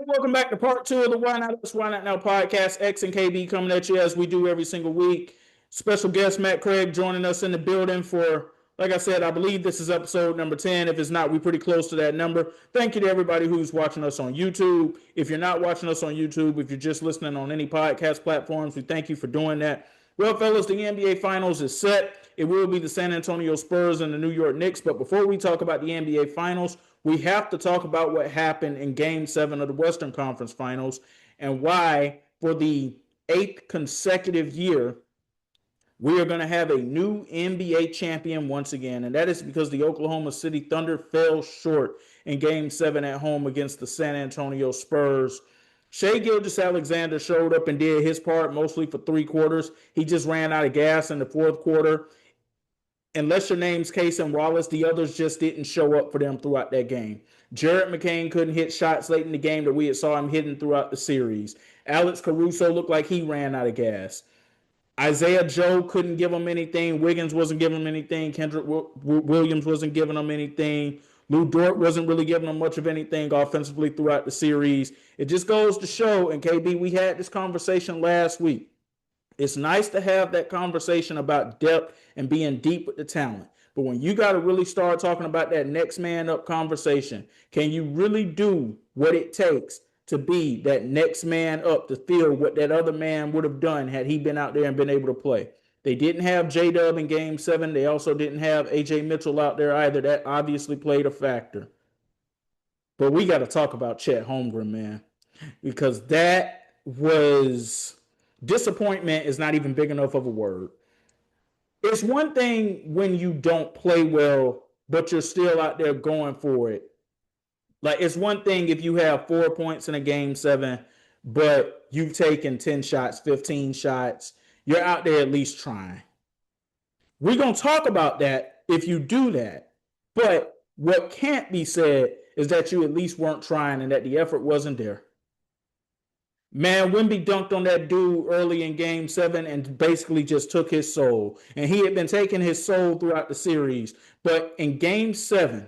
Welcome back to part two of the Why Not Us, Why Not Now podcast. X and KB coming at you as we do every single week. Special guest Matt Craig joining us in the building for, like I said, I believe this is episode number 10. If it's not, we're pretty close to that number. Thank you to everybody who's watching us on YouTube. If you're not watching us on YouTube, if you're just listening on any podcast platforms, we thank you for doing that. Well, fellas, the NBA Finals is set. It will be the San Antonio Spurs and the New York Knicks. But before we talk about the NBA Finals, we have to talk about what happened in Game 7 of the Western Conference Finals and why, for the 8th consecutive year, we are going to have a new NBA champion once again. And that is because the Oklahoma City Thunder fell short in Game 7 at home against the San Antonio Spurs. Shai Gilgeous-Alexander showed up and did his part mostly for 3 quarters. He just ran out of gas in the 4th quarter. Unless your name's Cason Wallace, the others just didn't show up for them throughout that game. Jared McCain couldn't hit shots late in the game that we had saw him hitting throughout the series. Alex Caruso looked like he ran out of gas. Isaiah Joe couldn't give him anything. Wiggins wasn't giving him anything. Kendrick Williams wasn't giving him anything. Lou Dort wasn't really giving him much of anything offensively throughout the series. It just goes to show, and KB, we had this conversation last week. It's nice to have that conversation about depth and being deep with the talent. But when you got to really start talking about that next man up conversation, can you really do what it takes to be that next man up to feel what that other man would have done had he been out there and been able to play? They didn't have J-Dub in Game 7. They also didn't have A.J. Mitchell out there either. That obviously played a factor. But we got to talk about Chet Holmgren, man, because that was... disappointment is not even big enough of a word. It's one thing when you don't play well, but you're still out there going for it. Like, it's one thing if you have 4 points in a Game 7, but you've taken 10 shots, 15 shots. You're out there at least trying. We're going to talk about that if you do that. But what can't be said is that you at least weren't trying and that the effort wasn't there. Man, Wemby dunked on that dude early in Game 7 and basically just took his soul. And he had been taking his soul throughout the series. But in Game 7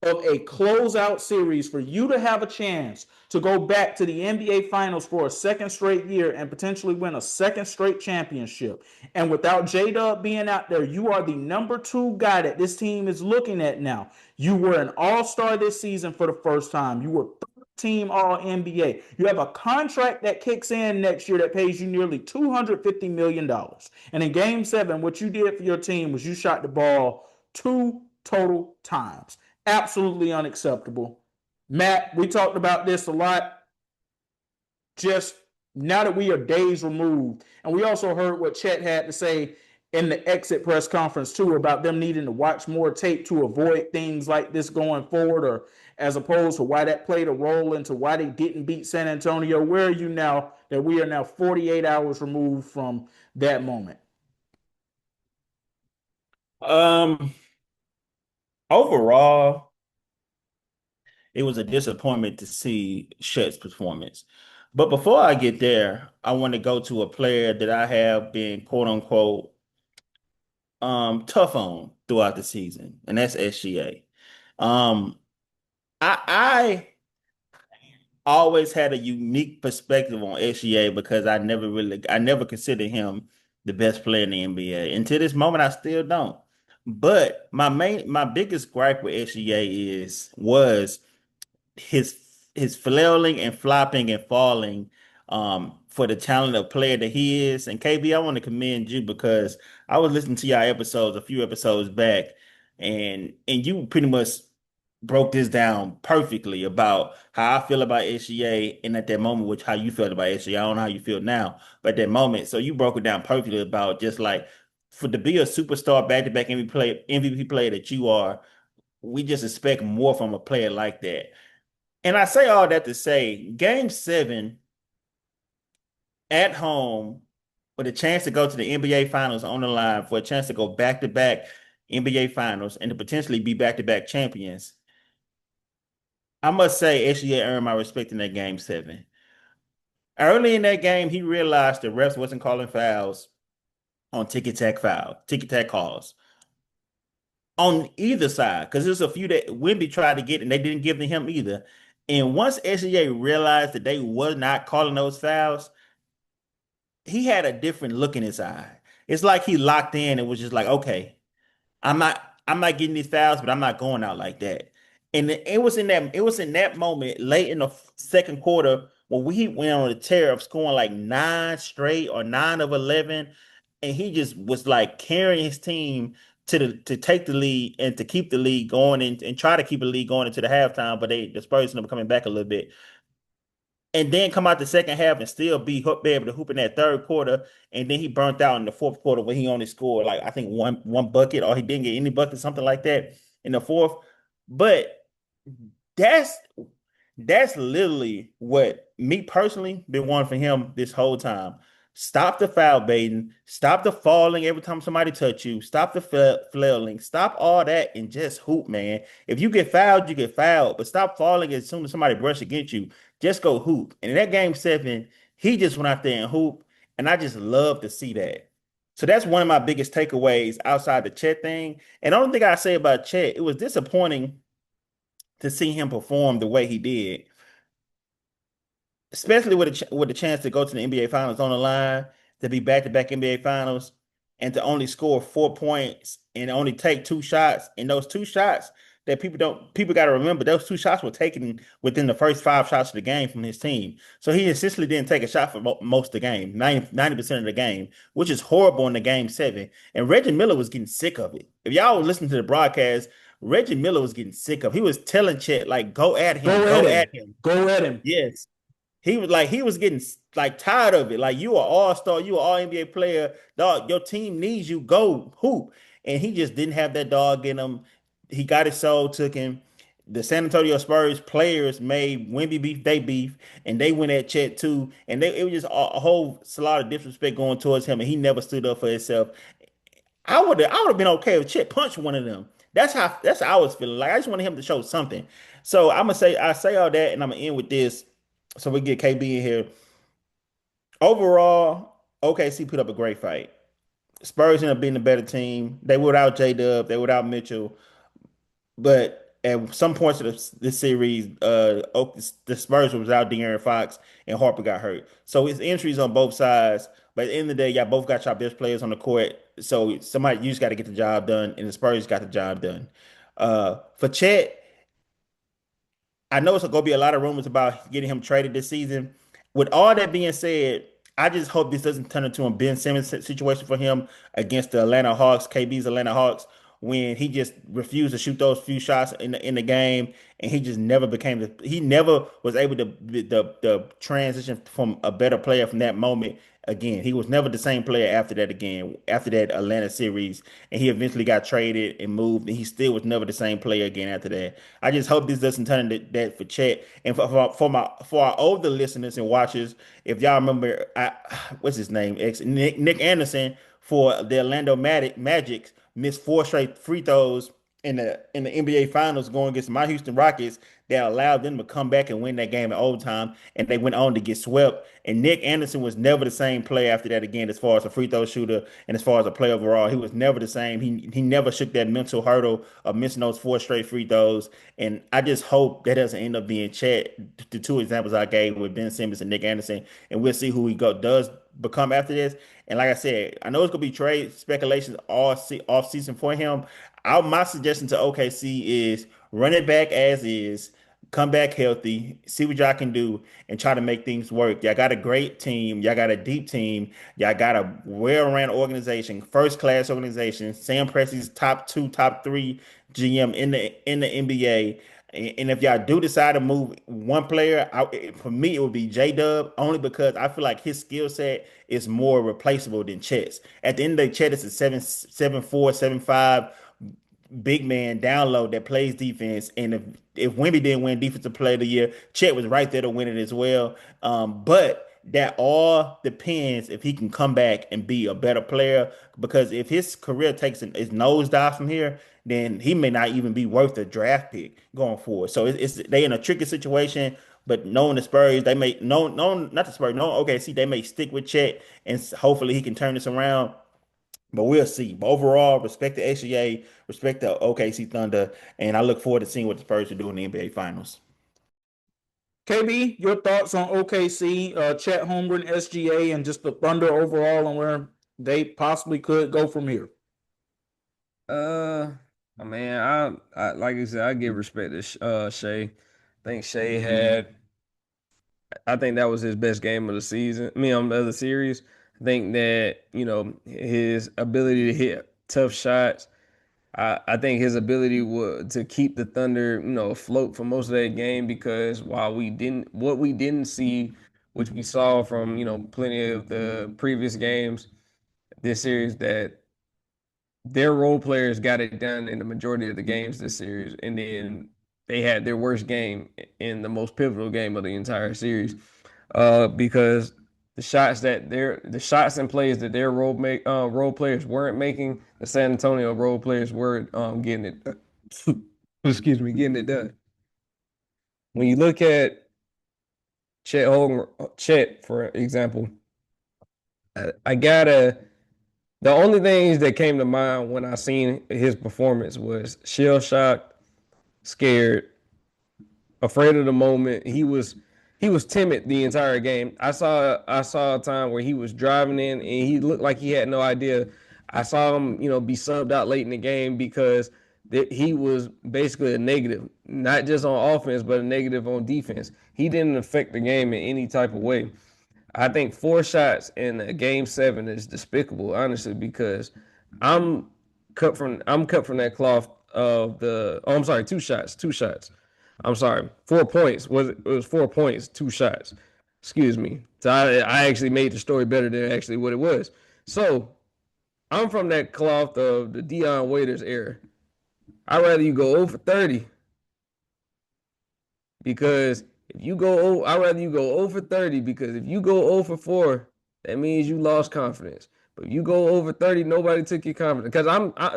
of a closeout series, for you to have a chance to go back to the NBA Finals for a second straight year and potentially win a second straight championship, and without J-Dub being out there, you are the number 2 guy that this team is looking at now. You were an all-star this season for the first time. You were team All-NBA. You have a contract that kicks in next year that pays you nearly $250 million. And in Game 7, what you did for your team was you shot the ball 2 total times. Absolutely unacceptable. Matt, we talked about this a lot. Just now that we are days removed, and we also heard what Chet had to say in the exit press conference too about them needing to watch more tape to avoid things like this going forward, or as opposed to why that played a role into why they didn't beat San Antonio. Where are you now that we are now 48 hours removed from that moment? Um, Overall, it was a disappointment to see Chet's performance. But before I get there, I want to go to a player that I have been quote unquote tough on throughout the season, and that's SGA. Um, I always had a unique perspective on SGA because I never considered him the best player in the NBA. And to this moment, I still don't. But my biggest gripe with SGA was his his flailing and flopping and falling for the talent of player that he is. And KB, I want to commend you because I was listening to your episodes a few episodes back, and you pretty much broke this down perfectly about how I feel about SGA and at that moment, which how you felt about SGA. I don't know how you feel now, but at that moment, so you broke it down perfectly about just like for to be a superstar back-to-back MVP player that you are, we just expect more from a player like that. And I say all that to say, Game 7 at home with a chance to go to the NBA Finals on the line for a chance to go back-to-back NBA Finals and to potentially be back-to-back champions. I must say, SGA earned my respect in that Game 7. Early in that game, he realized the refs wasn't calling fouls on ticky-tack calls on either side because there's a few that Wimby tried to get and they didn't give to him either. And once SGA realized that they was not calling those fouls, he had a different look in his eye. It's like he locked in and was just like, okay, I'm not getting these fouls, but I'm not going out like that. And it was in that moment late in the second quarter when we went on a tear of scoring like nine straight or 9 of 11, and he just was like carrying his team to take the lead and to keep the lead going and try to keep the lead going into the halftime, but the Spurs ended up coming back a little bit and then come out the second half and still be able to hoop in that third quarter. And then he burnt out in the fourth quarter where he only scored like I think one bucket or he didn't get any bucket, something like that in the fourth. But that's that's literally what me personally been wanting for him this whole time. Stop the foul baiting, stop the falling every time somebody touch you, stop the flailing, stop all that and just hoop, man. If you get fouled, you get fouled, but stop falling as soon as somebody brush against you. Just go hoop. And in that game seven, he just went out there and hoop, and I just love to see that. So that's one of my biggest takeaways outside the Chet thing. And the only thing I say about Chet, it was disappointing to see him perform the way he did, especially with a chance to go to the NBA Finals on the line, to be back-to-back NBA Finals, and to only score 4 points and only take two shots. And those two shots that people got to remember, those two shots were taken within the first five shots of the game from his team. So he essentially didn't take a shot for most of the game, 90% of the game, which is horrible in the game seven. And Reggie Miller was getting sick of it. If y'all were listening to the broadcast, Reggie Miller was getting sick of it. He was telling Chet, like, go at him, Go at go him. at him. Go at him. Yes. He was getting like tired of it. Like you are all-star, you are all NBA player. Dog, your team needs you. Go hoop. And he just didn't have that dog in him. He got his soul took him. The San Antonio Spurs players made Wemby beef they beef, and they went at Chet too. And it was just a whole lot of disrespect going towards him, and he never stood up for himself. I would have been okay if Chet punched one of them. That's how I was feeling. Like I just wanted him to show something. So I say all that, and I'm gonna end with this. So we get KB in here. Overall, OKC put up a great fight. Spurs ended up being the better team. They were without J Dub, they were without Mitchell, but at some points of this series, the Spurs were without De'Aaron Fox and Harper got hurt. So it's injuries on both sides. But at the end of the day, y'all both got your best players on the court. So somebody you just got to get the job done, and the Spurs got the job done. For Chet, I know it's going to be a lot of rumors about getting him traded this season. With all that being said, I just hope this doesn't turn into a Ben Simmons situation for him against the Atlanta Hawks, KB's Atlanta Hawks, when he just refused to shoot those few shots in the game, and he just never became he never was able to the transition from a better player from that moment again. He was never the same player after that again, after that Atlanta series, and he eventually got traded and moved, and he still was never the same player again after that. I just hope this doesn't turn into that for Chet and for our older listeners and watchers. If y'all remember, what's his name? Nick Anderson for the Orlando Magic missed four straight free throws in the NBA Finals going against my Houston Rockets that allowed them to come back and win that game in overtime, and they went on to get swept. And Nick Anderson was never the same player after that again, as far as a free throw shooter and as far as a player overall. He was never the same. He never shook that mental hurdle of missing those four straight free throws. And I just hope that doesn't end up being Chet. The two examples I gave with Ben Simmons and Nick Anderson, and we'll see who he does become after this. And like I said, I know it's gonna be trade speculations off season for him. My suggestion to OKC is run it back as is, come back healthy, see what y'all can do, and try to make things work. Y'all got a great team, y'all got a deep team, y'all got a well-run organization, first class organization. Sam Presti's top two, top three GM in the NBA. And if y'all do decide to move one player, for me it would be J Dub, only because I feel like his skill set is more replaceable than Chet's. At the end of the day, Chet is a 7'4", 7'5" big man down low that plays defense. And if Wemby didn't win Defensive Player of the Year, Chet was right there to win it as well. But that all depends if he can come back and be a better player. Because if his career takes his nosedive from here, then he may not even be worth a draft pick going forward. So it's they in a tricky situation. But knowing the Spurs, they may no not the Spurs, no OKC, they may stick with Chet and hopefully he can turn this around. But we'll see. But overall, respect the HCA, respect the OKC Thunder, and I look forward to seeing what the Spurs are doing in the NBA Finals. KB, your thoughts on OKC, Chet Holmgren, SGA, and just the Thunder overall and where they possibly could go from here? Uh, I like I said, I give respect to Shea. I think Shea had, I think that was his best game of the season. I mean, of the series. I think that his ability to hit tough shots. I think his ability to keep the Thunder, afloat for most of that game because while what we didn't see, which we saw from plenty of the previous games this series, that their role players got it done in the majority of the games this series, and then they had their worst game in the most pivotal game of the entire series, because the shots and plays that their role players weren't making, the San Antonio role players were getting it. Excuse me, getting it done. When you look at Chet, for example, I gotta. The only things that came to mind when I seen his performance was shell shocked, scared, afraid of the moment. He was timid the entire game. I saw a time where he was driving in and he looked like he had no idea. I saw him, be subbed out late in the game because he was basically a negative, not just on offense, but a negative on defense. He didn't affect the game in any type of way. I think 4 shots in a game 7 is despicable, honestly, because I'm I'm cut from that cloth of the. Oh, I'm sorry, 2 shots, 2 shots. I'm sorry, 4 points. It was 4 points, 2 shots. Excuse me. So I actually made the story better than actually what it was. So I'm from that cloth of the Dion Waiters era. I'd rather you go 0 for 30 because if you go, I'd rather you go 0 for 30 because if you go 0 for 4, that means you lost confidence. But if you go over 30, nobody took your confidence. Because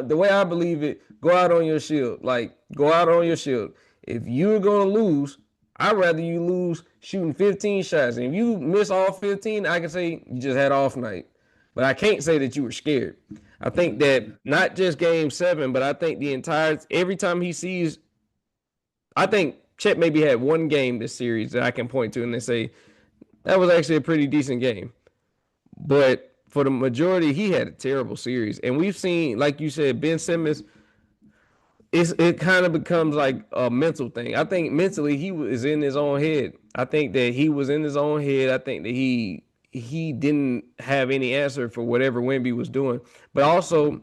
the way I believe it, go out on your shield. Like, go out on your shield. If you're going to lose, I'd rather you lose shooting 15 shots. And if you miss all 15, I can say you just had off night. But I can't say that you were scared. I think that not just game 7, but I think every time he sees, I think Chet maybe had one game this series that I can point to and they say that was actually a pretty decent game. But for the majority, he had a terrible series. And we've seen, like you said, Ben Simmons, it kind of becomes like a mental thing. I think mentally he was in his own head. I think that he was in his own head. I think that he didn't have any answer for whatever Wemby was doing. But also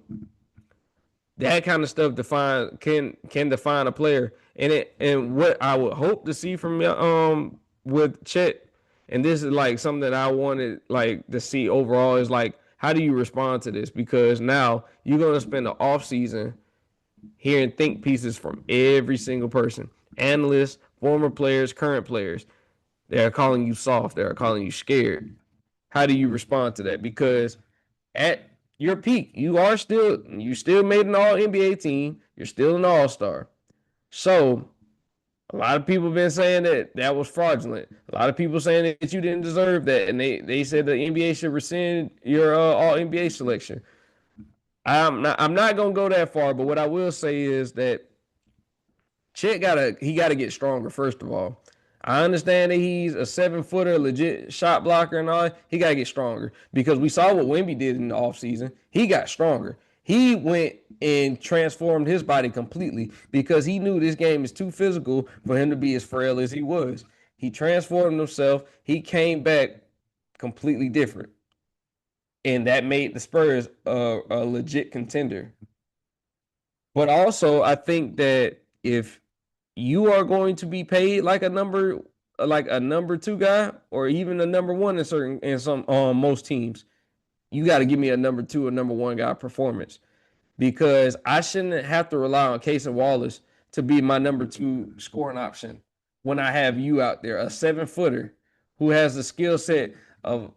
that kind of stuff can define a player. And what I would hope to see from with Chet, and this is like something that I wanted like to see overall, is like how do you respond to this? Because now you're gonna spend the off season hearing think pieces from every single person, analysts, former players, current players. They're calling you soft. They're calling you scared. How do you respond to that? Because at your peak, you still made an all NBA team. You're still an all-star. So a lot of people have been saying that was fraudulent. A lot of people saying that you didn't deserve that, and they said the NBA should rescind your all NBA selection. I'm not gonna go that far, but what I will say is that Chet gotta get stronger. First of all, I understand that he's a 7-footer, legit shot blocker and all. He gotta get stronger because we saw what Wemby did in the offseason. He got stronger. He went and transformed his body completely because he knew this game is too physical for him to be as frail as he was. He transformed himself. He came back completely different, and that made the Spurs a legit contender. But also, I think that if you are going to be paid like a number 2 guy or even a number 1 in some most teams, you got to give me a number 2 or number 1 guy performance because I shouldn't have to rely on Case and Wallace to be my number 2 scoring option when I have you out there, a 7-footer who has the skill set of,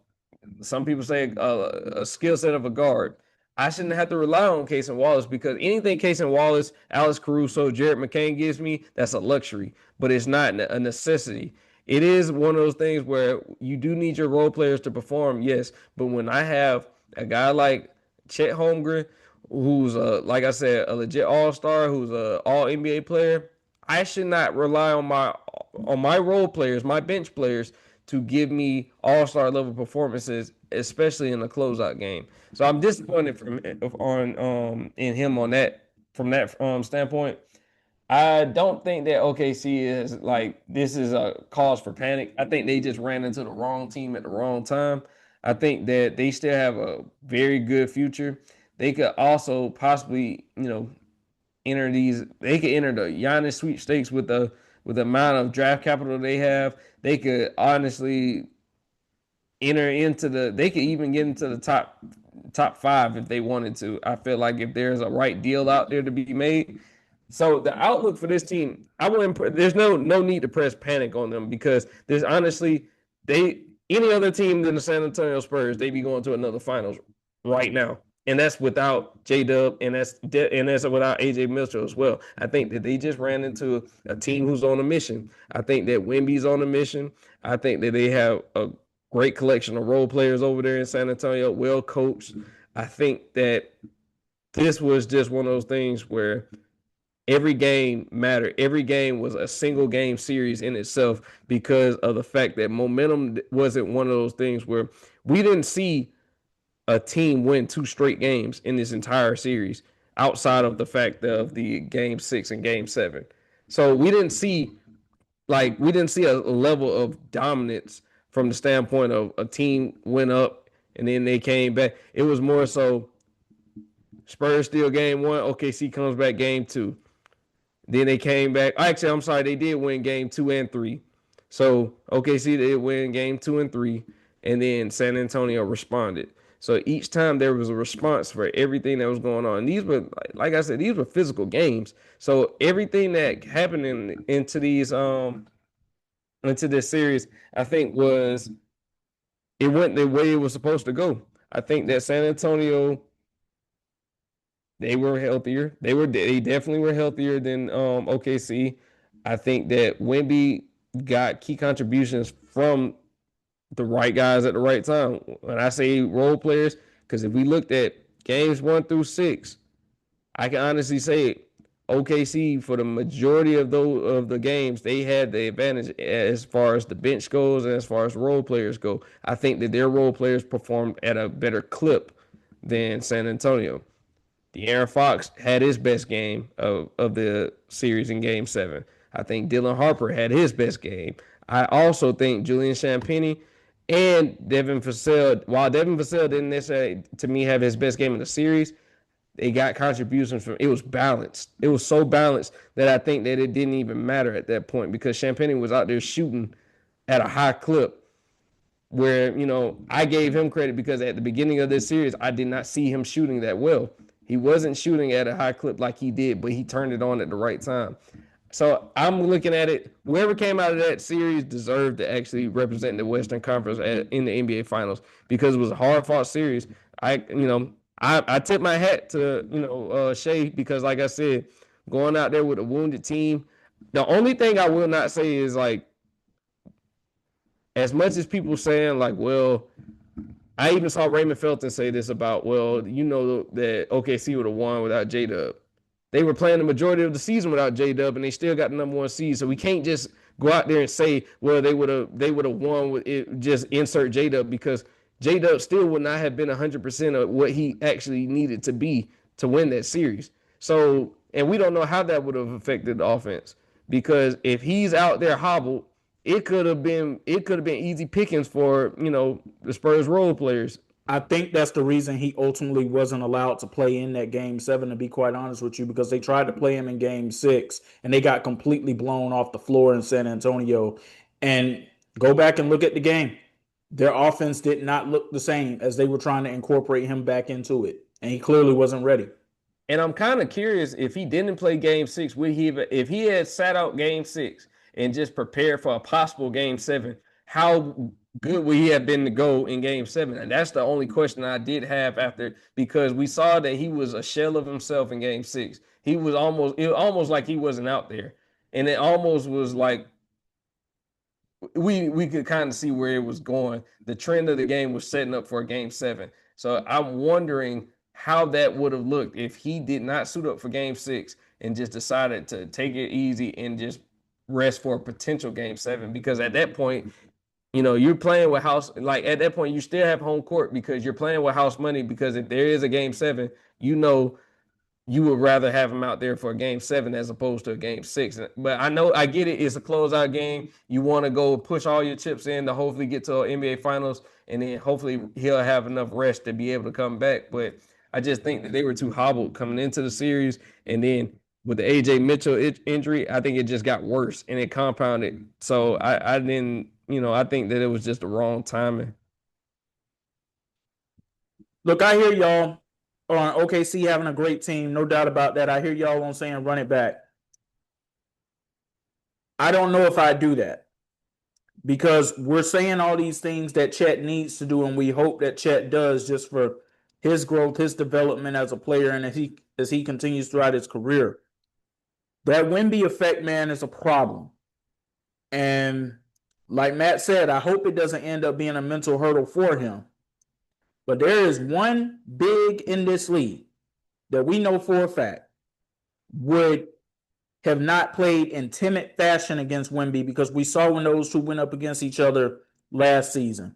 some people say, a skill set of a guard. I shouldn't have to rely on Case and Wallace because anything Case and Wallace, Alex Caruso, Jared McCain gives me, that's a luxury, but it's not a necessity. It is one of those things where you do need your role players to perform, yes, but when I have a guy like Chet Holmgren, who's like I said, a legit all-star, who's a all NBA player, I should not rely on on my role players, my bench players, to give me all-star level performances, especially in the closeout game. So I'm disappointed in him on that from that standpoint. I don't think that OKC is like this is a cause for panic. I think they just ran into the wrong team at the wrong time. I think that they still have a very good future. They could also possibly, enter these. They could enter the Giannis sweepstakes with the amount of draft capital they have. They could honestly enter into they could even get into the top five if they wanted to. I feel like if there's a right deal out there to be made. So the outlook for this team, I wouldn't. There's no need to press panic on them because there's honestly any other team than the San Antonio Spurs, they be going to another finals right now, and that's without J-Dub and that's without AJ Mitchell as well. I think that they just ran into a team who's on a mission. I think that Wemby's on a mission. I think that they have a great collection of role players over there in San Antonio, well coached. I think that this was just one of those things where every game mattered. Every game was a single game series in itself because of the fact that momentum wasn't one of those things where we didn't see a team win 2 straight games in this entire series outside of the fact of the game 6 and game 7. So we didn't see a level of dominance from the standpoint of a team went up and then they came back. It was more so Spurs steal game 1, OKC comes back game 2. Then they came back. Actually, I'm sorry, they did win game 2 and 3. So OKC did win game 2 and 3, and then San Antonio responded. So each time there was a response for everything that was going on. And these were, like I said, these were physical games. So everything that happened into this series, I think it went the way it was supposed to go. I think that San Antonio, they were healthier. They definitely were healthier than OKC. I think that Wemby got key contributions from the right guys at the right time. When I say role players, because if we looked at games 1 through 6, I can honestly say OKC for the majority of the games, they had the advantage as far as the bench goes and as far as role players go. I think that their role players performed at a better clip than San Antonio. De'Aaron Fox had his best game of the series in Game 7. I think Dylan Harper had his best game. I also think Julian Champagnie and Devin Vassell, while Devin Vassell didn't necessarily, to me, have his best game in the series, they got contributions from. It was balanced. It was so balanced that I think that it didn't even matter at that point because Champagnie was out there shooting at a high clip where, I gave him credit because at the beginning of this series, I did not see him shooting that well. He wasn't shooting at a high clip like he did, but he turned it on at the right time. So I'm looking at it. Whoever came out of that series deserved to actually represent the Western Conference in the NBA Finals because it was a hard-fought series. I tip my hat to Shea because, like I said, going out there with a wounded team. The only thing I will not say is like, as much as people saying like, well. I even saw Raymond Felton say this about, that OKC would have won without J-Dub. They were playing the majority of the season without J-Dub, and they still got the number 1 seed. So we can't just go out there and say, well, they would have won with it, just insert J-Dub because J-Dub still would not have been 100% of what he actually needed to be to win that series. So, and we don't know how that would have affected the offense because if he's out there hobbled, it could have been easy pickings for, the Spurs role players. I think that's the reason he ultimately wasn't allowed to play in that game 7, to be quite honest with you, because they tried to play him in game 6 and they got completely blown off the floor in San Antonio. And go back and look at the game. Their offense did not look the same as they were trying to incorporate him back into it. And he clearly wasn't ready. And I'm kind of curious if he didn't play game 6, if he had sat out game 6 and just prepared for a possible game 7, how good would he have been to go in game 7? And that's the only question I did have after, because we saw that he was a shell of himself in game 6. It was almost like he wasn't out there. And it almost was like we could kind of see where it was going. The trend of the game was setting up for a game 7. So I'm wondering how that would have looked if he did not suit up for game 6 and just decided to take it easy and just rest for a potential game 7, because at that point, you're playing with house, like at that point, you still have home court because you're playing with house money, because if there is a game 7, you would rather have him out there for a game 7 as opposed to a game 6. But I get it. It's a closeout game. You want to go push all your chips in to hopefully get to an NBA Finals, and then hopefully he'll have enough rest to be able to come back. But I just think that they were too hobbled coming into the series, and then with the AJ Mitchell injury, I think it just got worse and it compounded. So I didn't, I think that it was just the wrong timing. Look, I hear y'all on OKC having a great team, no doubt about that. I hear y'all on saying run it back. I don't know if I do that, because we're saying all these things that Chet needs to do, and we hope that Chet does just for his growth, his development as a player, and as he continues throughout his career. That Wemby effect, man, is a problem. And like Matt said, I hope it doesn't end up being a mental hurdle for him. But there is one big in this league that we know for a fact would have not played in timid fashion against Wemby, because we saw when those two went up against each other last season.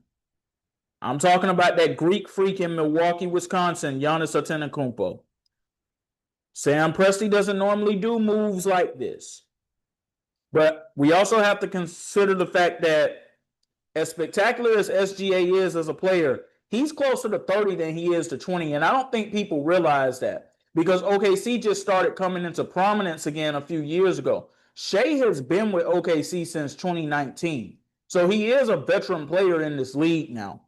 I'm talking about that Greek freak in Milwaukee, Wisconsin, Giannis Antetokounmpo. Sam Presti doesn't normally do moves like this. But we also have to consider the fact that as spectacular as SGA is as a player, he's closer to 30 than he is to 20. And I don't think people realize that, because OKC just started coming into prominence again a few years ago. Shea has been with OKC since 2019. So he is a veteran player in this league now.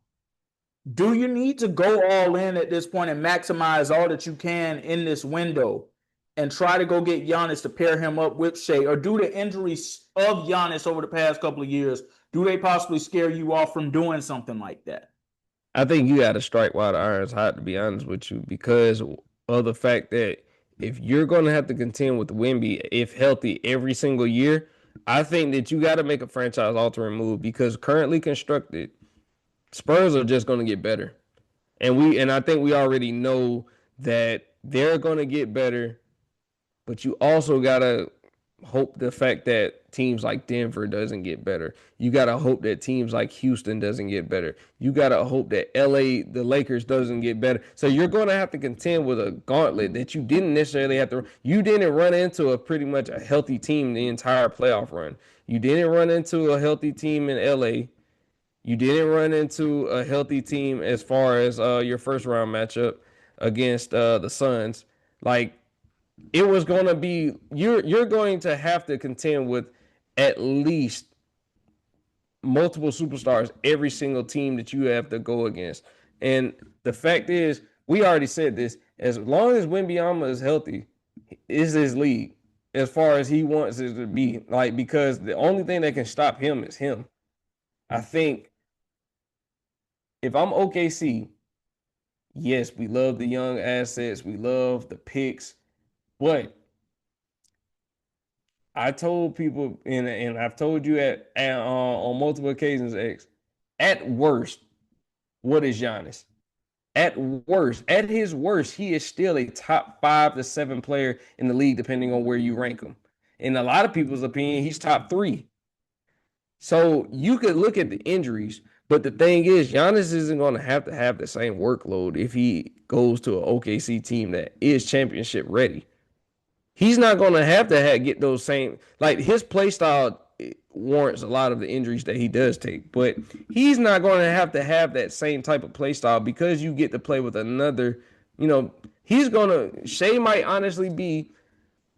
Do you need to go all in at this point and maximize all that you can in this window and try to go get Giannis to pair him up with Shea? Or do the injuries of Giannis over the past couple of years, do they possibly scare you off from doing something like that? I think you got to strike while the iron's hot, to be honest with you, because of the fact that if you're going to have to contend with Wemby, if healthy, every single year, I think that you got to make a franchise-altering move, because currently constructed, Spurs are just going to get better. And I think we already know that they're going to get better, but you also got to hope the fact that teams like Denver doesn't get better. You got to hope that teams like Houston doesn't get better. You got to hope that LA, the Lakers, doesn't get better. So you're going to have to contend with a gauntlet that you didn't necessarily have to. You didn't run into a pretty much a healthy team the entire playoff run. You didn't run into a healthy team in LA. You didn't run into a healthy team as far as your first round matchup against the Suns. Like, it was going to be, you're going to have to contend with at least multiple superstars every single team that you have to go against. And the fact is, we already said this, as long as Wembanyama is healthy, is his league as far as he wants it to be. Like, because the only thing that can stop him is him. I think if I'm OKC, yes, we love the young assets, we love the picks, but I told people, and I've told you on multiple occasions, X, at worst, what is Giannis? At his worst, he is still a top 5 to 7 player in the league, depending on where you rank him. In a lot of people's opinion, he's top 3. So you could look at the injuries, but the thing is, Giannis isn't going to have the same workload if he goes to an OKC team that is championship ready. He's not going to have to get those same, like, his play style warrants a lot of the injuries that he does take, but he's not going to have that same type of play style, because you get to play with another, Shea might honestly be,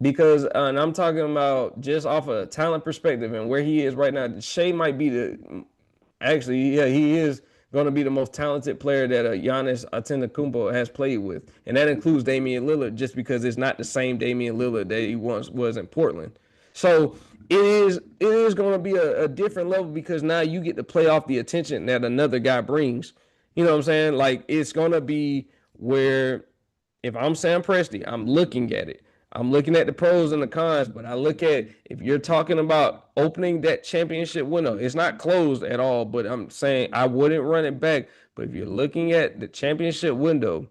because, and I'm talking about just off a talent perspective and where he is right now, Shea might be he is going to be the most talented player that Giannis Antetokounmpo has played with. And that includes Damian Lillard, just because it's not the same Damian Lillard that he once was in Portland. So it is going to be a different level, because now you get to play off the attention that another guy brings. You know what I'm saying? Like, it's going to be where, if I'm Sam Presti, I'm looking at it. I'm looking at the pros and the cons, but I look at, if you're talking about opening that championship window, it's not closed at all, but I'm saying I wouldn't run it back. But if you're looking at the championship window,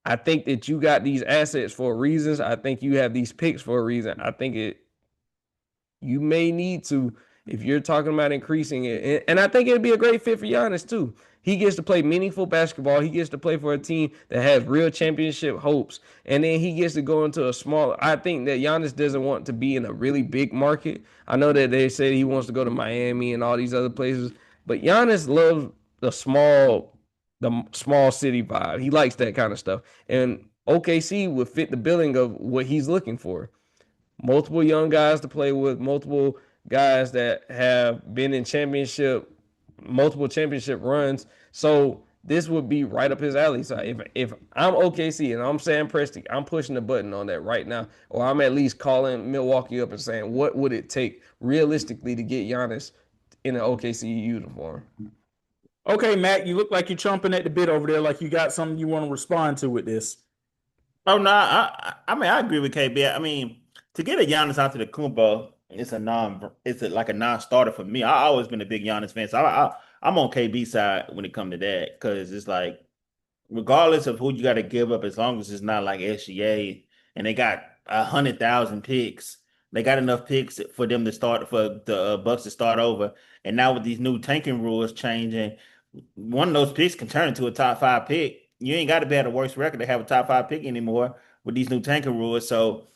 I think that you got these assets for reasons. I think you have these picks for a reason. I think You may need to if you're talking about increasing it. And I think it'd be a great fit for Giannis too. He gets to play meaningful basketball. He gets to play for a team that has real championship hopes. And then he gets to go into a small. I think that Giannis doesn't want to be in a really big market. I know that they said he wants to go to Miami and all these other places, but Giannis loves the small city vibe. He likes that kind of stuff. And OKC would fit the billing of what he's looking for. Multiple young guys to play with, multiple guys that have been in multiple championship runs. So this would be right up his alley. So if I'm OKC and I'm Sam Presti, I'm pushing the button on that right now, or I'm at least calling Milwaukee up and saying, what would it take realistically to get Giannis in an OKC uniform? Okay, Matt, you look like you're chomping at the bit over there, like you got something you want to respond to with this. Oh no, I mean I agree with KB. I mean to get a Giannis out to the Kumpo, like a non-starter for me. I always been a big Giannis fan, so I'm on KB side when it comes to that because it's like regardless of who you got to give up, as long as it's not like SGA and they got 100,000 picks, they got enough picks for them to start for the Bucks to start over. And now with these new tanking rules changing, one of those picks can turn into a top five pick. You ain't got to be at a worse record to have a top five pick anymore with these new tanking rules. So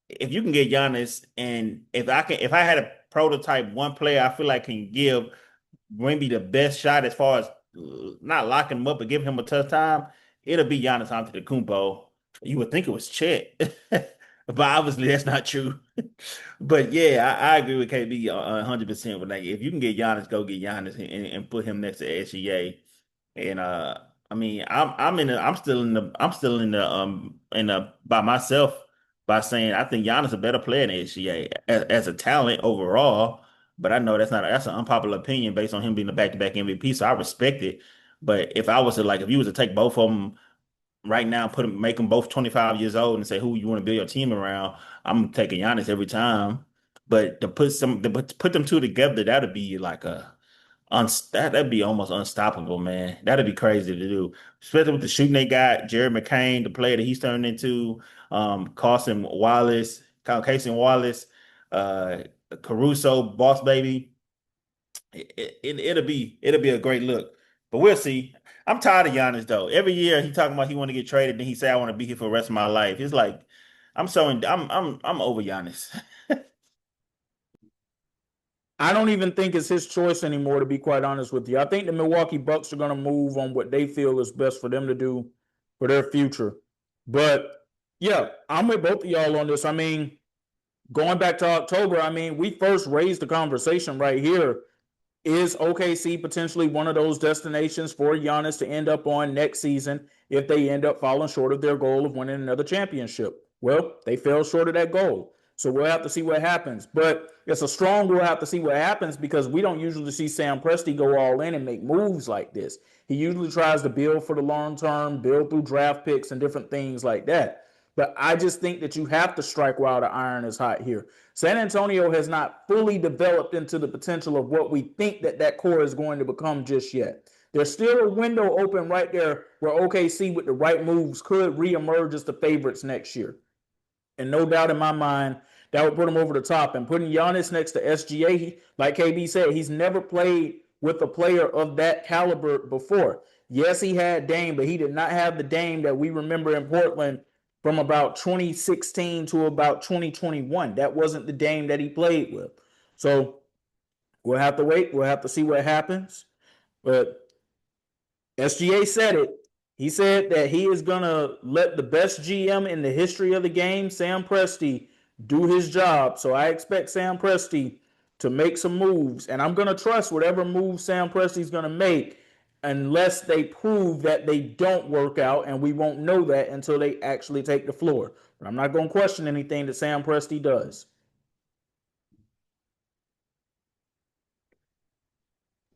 if you can get Giannis, and if I had a prototype one player I feel like can give maybe the best shot as far as not locking him up but giving him a tough time, it'll be Giannis Antetokounmpo. You would think it was Chet, but obviously that's not true. But yeah, I agree with KB 100%. But like, if you can get Giannis, go get Giannis and put him next to SGA. And I mean, I'm still in the by myself by saying I think Giannis a better player than SGA as a talent overall. But I know that's an unpopular opinion based on him being a back-to-back MVP, so I respect it. But if you was to take both of them right now, make them both 25 years old and say who you want to build your team around, I'm taking Giannis every time. But to put them two together, that'd be like that'd be almost unstoppable, man. That'd be crazy to do, especially with the shooting they got. Jared McCain, the player that he's turned into, Casey Wallace, uh, Caruso, Boss Baby. It'll be a great look, but we'll see. I'm tired of Giannis though. Every year he talking about he want to get traded, then he say I want to be here for the rest of my life. It's like I'm over Giannis. I don't even think it's his choice anymore, to be quite honest with you. I think the Milwaukee Bucks are going to move on what they feel is best for them to do for their future. But yeah, I'm with both of y'all on this. I mean, going back to October, I mean, we first raised the conversation right here. Is OKC potentially one of those destinations for Giannis to end up on next season if they end up falling short of their goal of winning another championship? Well, they fell short of that goal. So we'll have to see what happens. But it's a strong we'll have to see what happens because we don't usually see Sam Presti go all in and make moves like this. He usually tries to build for the long term, build through draft picks and different things like that. But I just think that you have to strike while the iron is hot here. San Antonio has not fully developed into the potential of what we think that core is going to become just yet. There's still a window open right there where OKC with the right moves could reemerge as the favorites next year. And no doubt in my mind, that would put him over the top. And putting Giannis next to SGA, like KB said, he's never played with a player of that caliber before. Yes, he had Dame, but he did not have the Dame that we remember in Portland from about 2016 to about 2021. That wasn't the Dame that he played with. So we'll have to wait. We'll have to see what happens. But SGA said it. He said that he is going to let the best GM in the history of the game, Sam Presti, do his job. So I expect Sam Presti to make some moves. And I'm going to trust whatever move Sam Presti is going to make unless they prove that they don't work out. And we won't know that until they actually take the floor. But I'm not going to question anything that Sam Presti does.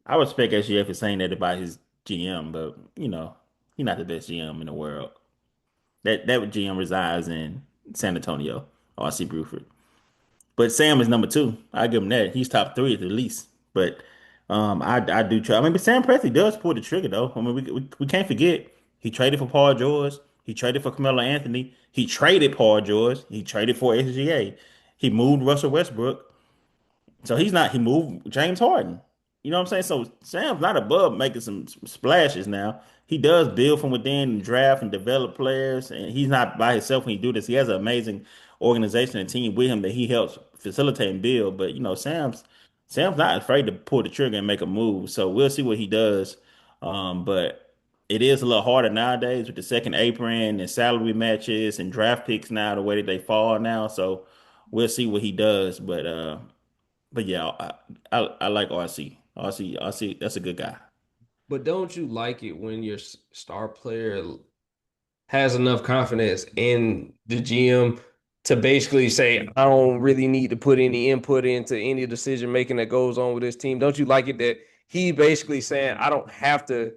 I respect SGA for saying that about his GM, but he's not the best GM in the world. That GM resides in San Antonio, RC Bruford. But Sam is number two. I give him that. He's top three at the least. But I do try. I mean, but Sam Presti does pull the trigger though. I mean, we can't forget he traded for Paul George. He traded for Carmelo Anthony. He traded Paul George. He traded for SGA. He moved Russell Westbrook. So he moved James Harden. You know what I'm saying? So Sam's not above making some splashes now. He does build from within and draft and develop players, and he's not by himself when he do this. He has an amazing organization and team with him that he helps facilitate and build. But Sam's not afraid to pull the trigger and make a move. So we'll see what he does. But it is a little harder nowadays with the second apron and salary matches and draft picks now, the way that they fall now. So we'll see what he does. But yeah, I like RC. RC, that's a good guy. But don't you like it when your star player has enough confidence in the GM to basically say, I don't really need to put any input into any decision making that goes on with this team? Don't you like it that he basically saying, I don't have to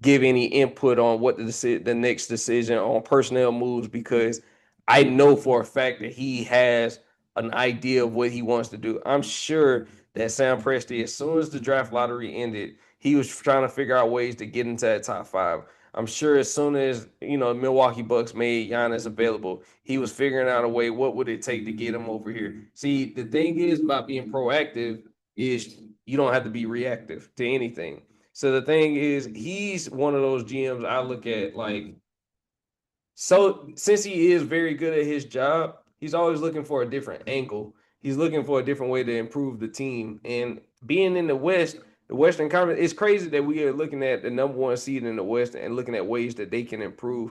give any input on what the next decision on personnel moves, because I know for a fact that he has an idea of what he wants to do. I'm sure that Sam Presti, as soon as the draft lottery ended, he was trying to figure out ways to get into that top five. I'm sure as soon as Milwaukee Bucks made Giannis available, he was figuring out a way. What would it take to get him over here? See, the thing is about being proactive is you don't have to be reactive to anything. So the thing is, he's one of those GMs I look at like, so since he is very good at his job, he's always looking for a different angle. He's looking for a different way to improve the team. And being in the West, the Western Conference, it's crazy that we are looking at the number one seed in the West and looking at ways that they can improve.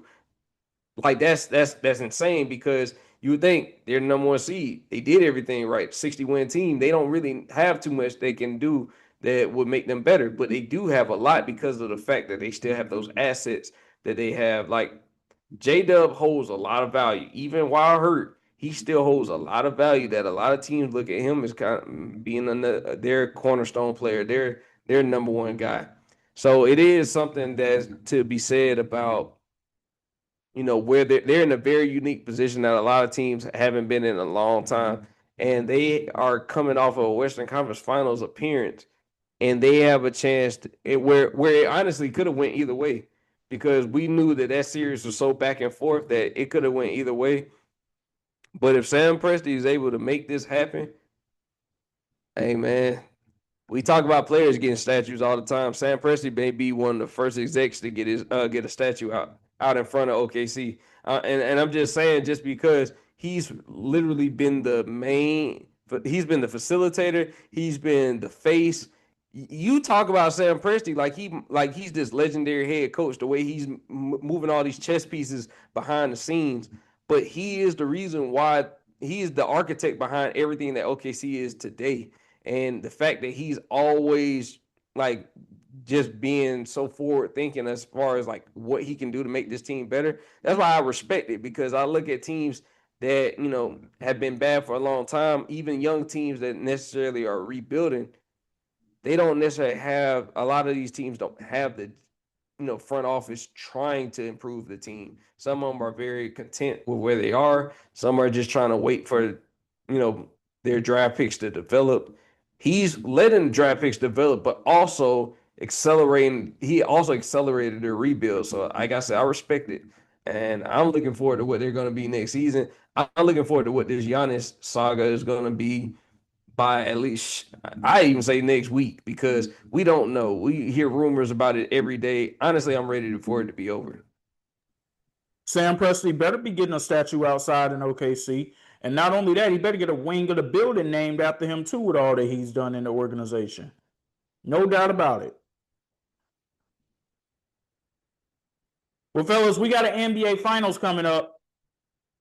Like that's insane, because you would think they're the number one seed. They did everything right. 60-win team. They don't really have too much they can do that would make them better, but they do have a lot because of the fact that they still have those assets that they have. Like J-Dub holds a lot of value. Even while hurt, he still holds a lot of value that a lot of teams look at him as kind of being their cornerstone player, their number one guy. So it is something that's to be said about where they're in a very unique position that a lot of teams haven't been in a long time. And they are coming off of a Western Conference Finals appearance, and they have a chance where it honestly could have went either way, because we knew that series was so back and forth that it could have went either way. But if Sam Presti is able to make this happen, hey man, we talk about players getting statues all the time. Sam Presti may be one of the first execs to get a statue out in front of OKC. And I'm just saying, just because he's literally been he's been the facilitator, he's been the face. You talk about Sam Presti like he's this legendary head coach, the way he's moving all these chess pieces behind the scenes, but he is the reason why he is the architect behind everything that OKC is today. And the fact that he's always like just being so forward thinking as far as like what he can do to make this team better. That's why I respect it, because I look at teams that, have been bad for a long time, even young teams that necessarily are rebuilding. They don't necessarily have, a lot of these teams don't have the, front office trying to improve the team. Some of them are very content with where they are. Some are just trying to wait for, their draft picks to develop. He's letting draft picks develop, but also accelerating. He also accelerated their rebuild. So, like I said, I respect it. And I'm looking forward to what they're going to be next season. I'm looking forward to what this Giannis saga is going to be by at least, I even say next week, because we don't know. We hear rumors about it every day. Honestly, I'm ready for it to be over. Sam Presti better be getting a statue outside in OKC. And not only that, he better get a wing of the building named after him too, with all that he's done in the organization. No doubt about it. Well, fellas, we got an NBA Finals coming up.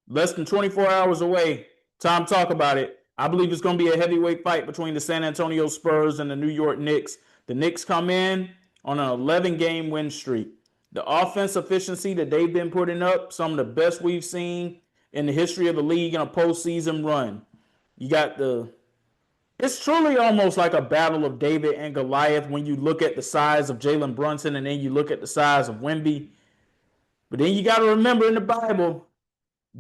Less than 24 hours away. Time to talk about it. I believe it's going to be a heavyweight fight between the San Antonio Spurs and the New York Knicks. The Knicks come in on an 11-game win streak. The offense efficiency that they've been putting up, some of the best we've seen in the history of the league in a postseason run. You got it's truly almost like a battle of David and Goliath when you look at the size of Jalen Brunson and then you look at the size of Wemby. But then you got to remember, in the Bible,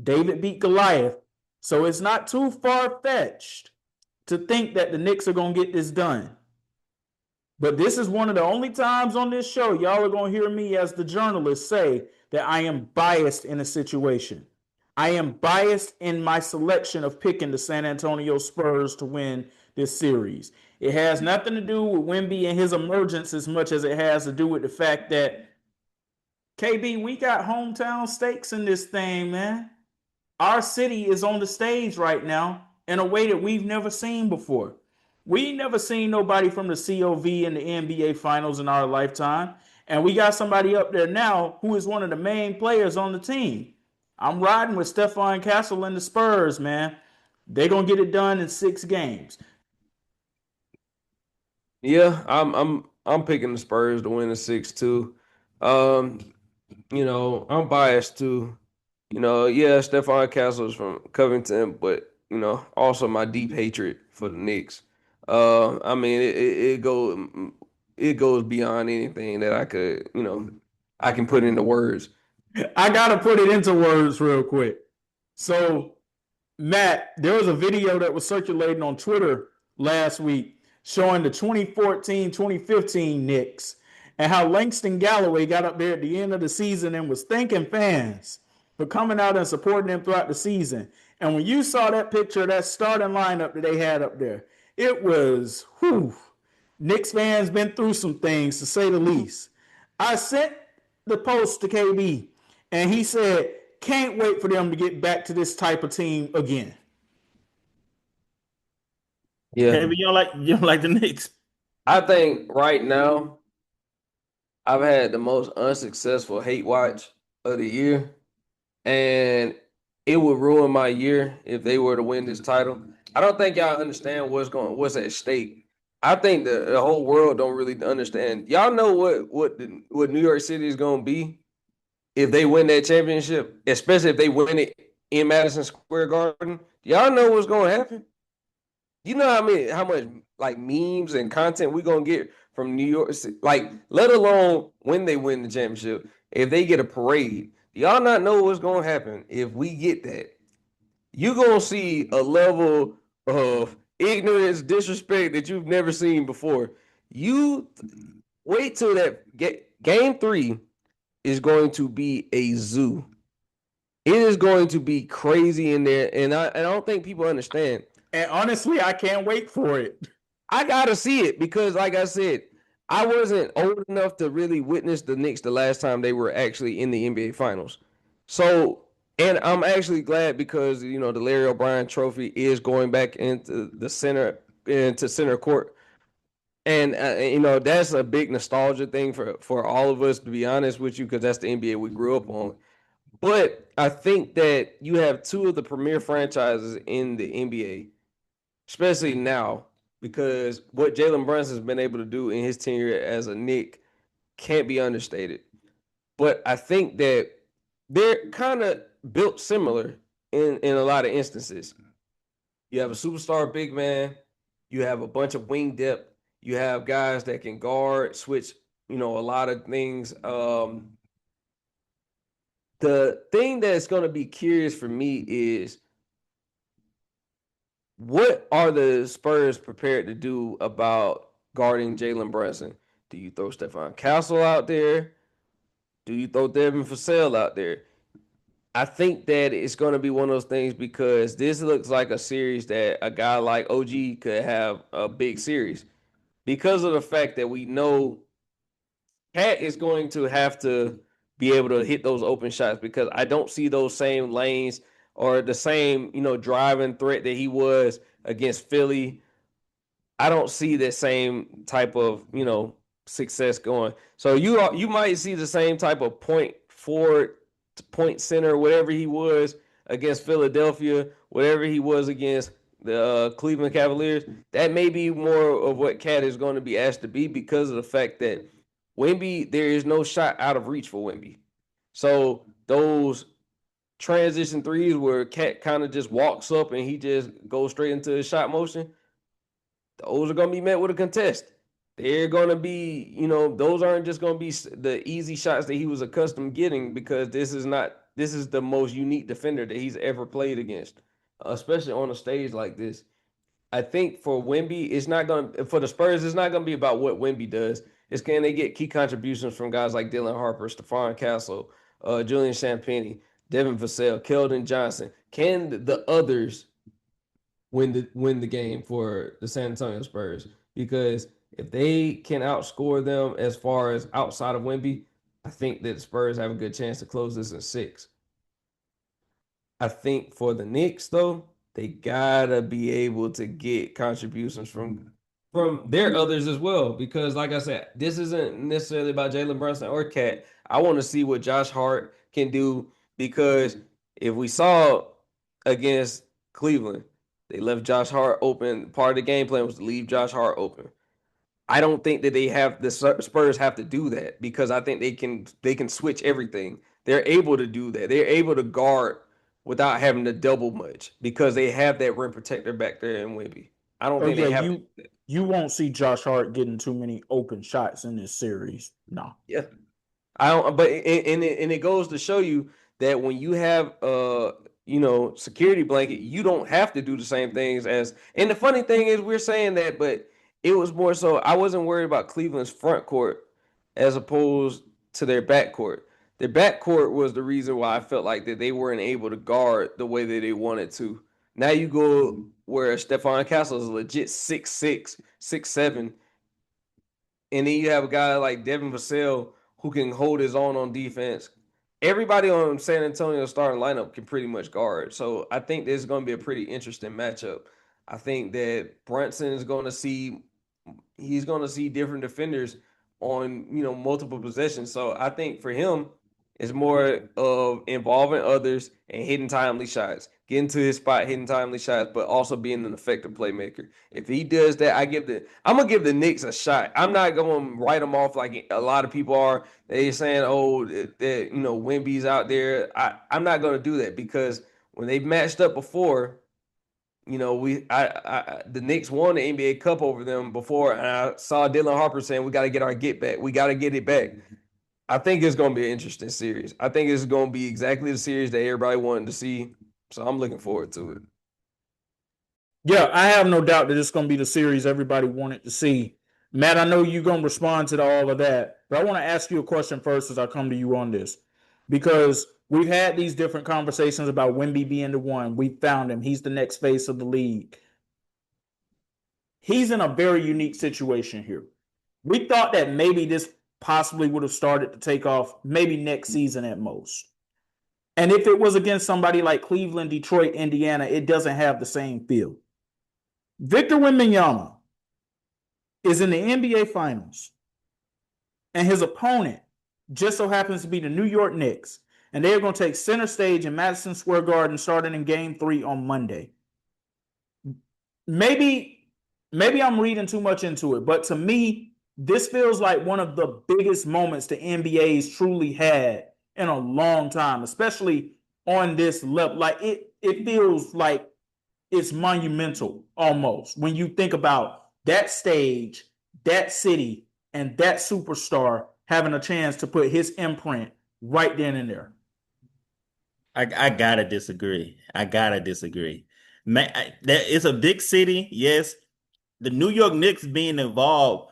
David beat Goliath. So it's not too far-fetched to think that the Knicks are going to get this done. But this is one of the only times on this show y'all are going to hear me as the journalist say that I am biased in a situation. I am biased in my selection of picking the San Antonio Spurs to win this series. It has nothing to do with Wemby and his emergence as much as it has to do with the fact that, KB, we got hometown stakes in this thing, man. Our city is on the stage right now in a way that we've never seen before. We never seen nobody from the COV in the NBA Finals in our lifetime. And we got somebody up there now who is one of the main players on the team. I'm riding with Stephon Castle and the Spurs, man. They're going to get it done in 6 games. Yeah, I'm picking the Spurs to win the 6 too. I'm biased too. Yeah, Stephon Castle is from Covington, but also my deep hatred for the Knicks. I mean, it goes beyond anything that I can put into words. I got to put it into words real quick. So, Matt, there was a video that was circulating on Twitter last week showing the 2014-2015 Knicks and how Langston Galloway got up there at the end of the season and was thanking fans for coming out and supporting them throughout the season. And when you saw that picture of that starting lineup that they had up there, it was, whew, Knicks fans been through some things, to say the least. I sent the post to KB, and he said, can't wait for them to get back to this type of team again. Yeah. Hey, but you don't like the Knicks? I think right now I've had the most unsuccessful hate watch of the year, and it would ruin my year if they were to win this title. I don't think y'all understand what's at stake. I think the whole world don't really understand. Y'all know what New York City is going to be if they win that championship, especially if they win it in Madison Square Garden. Y'all know what's going to happen. You know how much like memes and content we're gonna get from New York City, like let alone when they win the championship. If they get a parade, y'all not know what's gonna happen if we get that. You're gonna see a level of ignorance, disrespect that you've never seen before. You wait till that game 3 is going to be a zoo. It is going to be crazy in there, and I don't think people understand. And honestly, I can't wait for it. I gotta see it because, like I said, I wasn't old enough to really witness the Knicks the last time they were actually in the NBA Finals. So, and I'm actually glad because the Larry O'Brien Trophy is going back into center court, and that's a big nostalgia thing for all of us, to be honest with you, because that's the NBA we grew up on. But I think that you have 2 of the premier franchises in the NBA, especially now, because what Jalen Brunson has been able to do in his tenure as a Knick can't be understated. But I think that they're kind of built similar in a lot of instances. You have a superstar big man. You have a bunch of wing depth. You have guys that can guard, switch, a lot of things. The thing that's going to be curious for me is, what are the Spurs prepared to do about guarding Jalen Brunson? Do you throw Stephon Castle out there? Do you throw Devin Vassell out there? I think that it's going to be one of those things because this looks like a series that a guy like OG could have a big series because of the fact that we know Cat is going to have to be able to hit those open shots because I don't see those same lanes or the same, driving threat that he was against Philly. I don't see that same type of, success going. So you might see the same type of point forward, point center, whatever he was against Philadelphia, whatever he was against the Cleveland Cavaliers. That may be more of what Cat is going to be asked to be because of the fact that Wemby, there is no shot out of reach for Wemby. So those transition threes where Cat kind of just walks up and he just goes straight into his shot motion, those are going to be met with a contest. They're going to be, those aren't just going to be the easy shots that he was accustomed getting because this is the most unique defender that he's ever played against, especially on a stage like this. I think for Wemby, for the Spurs, it's not going to be about what Wemby does. It's can they get key contributions from guys like Dylan Harper, Stephon Castle, Julian Champagnie, Devin Vassell, Keldon Johnson. Can the others win the game for the San Antonio Spurs, because if they can outscore them as far as outside of Wemby, I think that the Spurs have a good chance to close this in 6. I think for the Knicks, though, they gotta be able to get contributions from their others as well. Because, like I said, this isn't necessarily about Jalen Brunson or Cat. I want to see what Josh Hart can do, because if we saw against Cleveland, they left Josh Hart open. Part of the game plan was to leave Josh Hart open. I don't think that the Spurs have to do that, because I think they can switch everything. They're able to do that. They're able to guard without having to double much, because they have that rim protector back there in Wemby. I don't think they have to. You won't see Josh Hart getting too many open shots in this series. No. Yeah. I don't, but it goes to show you that when you have security blanket, you don't have to do the same things as. And the funny thing is, we're saying that, but it was more so I wasn't worried about Cleveland's front court as opposed to their back court. Their back court was the reason why I felt like that they weren't able to guard the way that they wanted to. Now you go where Stephon Castle is legit 6'6", 6'7", and then you have a guy like Devin Vassell who can hold his own on defense. Everybody on San Antonio's starting lineup can pretty much guard. So I think this is going to be a pretty interesting matchup. I think that Brunson is going to see different defenders on, multiple possessions. So I think for him, it's more of involving others and hitting timely shots, getting to his spot, hitting timely shots, but also being an effective playmaker. If he does that, I'm gonna give the Knicks a shot. I'm not going to write them off like a lot of people are. They saying, oh, that Wemby's out there. I'm not going to do that, because when they've matched up before, the Knicks won the NBA Cup over them before, and I saw Dylan Harper saying we got to get our get back. We got to get it back. I think it's going to be an interesting series. I think it's going to be exactly the series that everybody wanted to see. So I'm looking forward to it. Yeah, I have no doubt that it's going to be the series everybody wanted to see. Matt, I know you're going to respond to all of that, but I want to ask you a question first as I come to you on this, because we've had these different conversations about Wemby being the one. We found him. He's the next face of the league. He's in a very unique situation here. We thought that maybe this possibly would have started to take off maybe next season at most. And if it was against somebody like Cleveland, Detroit, Indiana, it doesn't have the same feel. Victor Wembanyama is in the NBA Finals, and his opponent just so happens to be the New York Knicks, and they are going to take center stage in Madison Square Garden starting in Game 3 on Monday. Maybe I'm reading too much into it, but to me, this feels like one of the biggest moments the NBA's truly had in a long time, especially on this level. Like it feels like it's monumental almost when you think about that stage, that city, and that superstar having a chance to put his imprint right then and there. I gotta disagree. Man, it's a big city, yes. The New York Knicks being involved,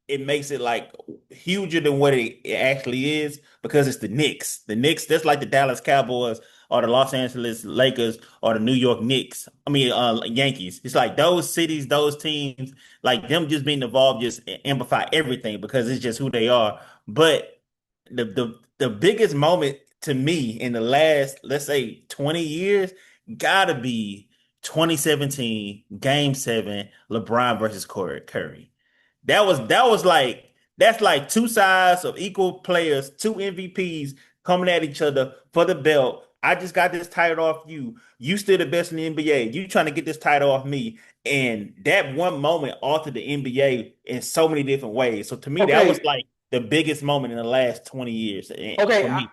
it makes it like huger than what it actually is, because it's the Knicks. The Knicks, that's like the Dallas Cowboys or the Los Angeles Lakers or the New York Knicks. Yankees. It's like those cities, those teams, like them just being involved just amplify everything, because it's just who they are. But the biggest moment to me in the last, let's say, 20 years gotta be 2017 Game 7, LeBron versus Curry. That's like two sides of equal players, two MVPs coming at each other for the belt. I just got this title off you. You still the best in the NBA. You trying to get this title off me. And that one moment altered the NBA in so many different ways. So to me, that was like the biggest moment in the last 20 years. Okay,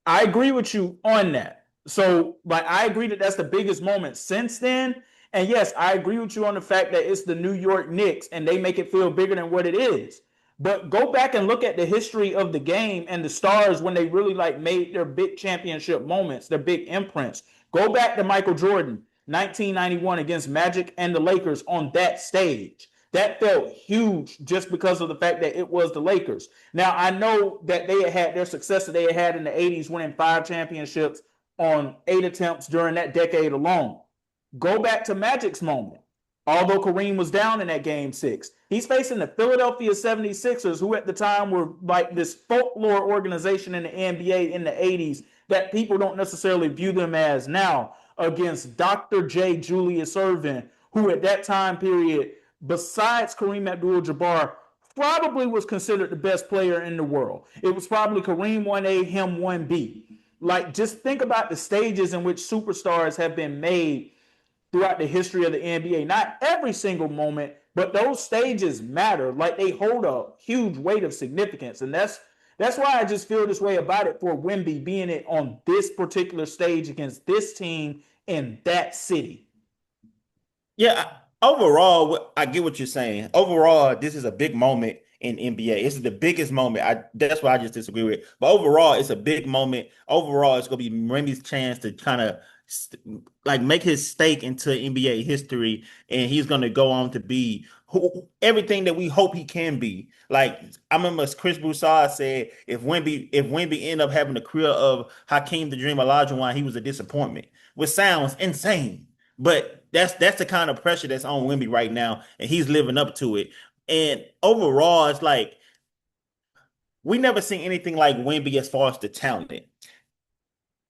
I agree with you on that. So, I agree that that's the biggest moment since then. And yes, I agree with you on the fact that it's the New York Knicks and they make it feel bigger than what it is. But go back and look at the history of the game and the stars when they really made their big championship moments, their big imprints. Go back to Michael Jordan, 1991 against Magic and the Lakers on that stage. That felt huge just because of the fact that it was the Lakers. Now, I know that they had their success that they had in the 80s, winning 5 championships on 8 attempts during that decade alone. Go back to Magic's moment. Although Kareem was down in that game 6, he's facing the Philadelphia 76ers, who at the time were like this folklore organization in the NBA in the 80s that people don't necessarily view them as now, against Dr. J. Julius Erving, who at that time period, besides Kareem Abdul-Jabbar, probably was considered the best player in the world. It was probably Kareem 1A, him 1B. Like, just think about the stages in which superstars have been made throughout the history of the NBA. Not every single moment, but those stages matter. Like, they hold a huge weight of significance. And that's why I just feel this way about it for Wemby being it on this particular stage against this team in that city. Yeah, overall, I get what you're saying. Overall, this is a big moment in NBA. It's the biggest moment. That's what I just disagree with. But overall, it's a big moment. Overall, it's gonna be Remy's chance to kind of like make his stake into NBA history, and he's gonna go on to be everything that we hope he can be. Like I remember Chris Broussard said, if Wemby end up having the career of Hakeem the Dream Olajuwon, he was a disappointment, which sounds insane. But that's the kind of pressure that's on Wemby right now, and he's living up to it. And overall, it's like we never seen anything like Wemby as far as the talent.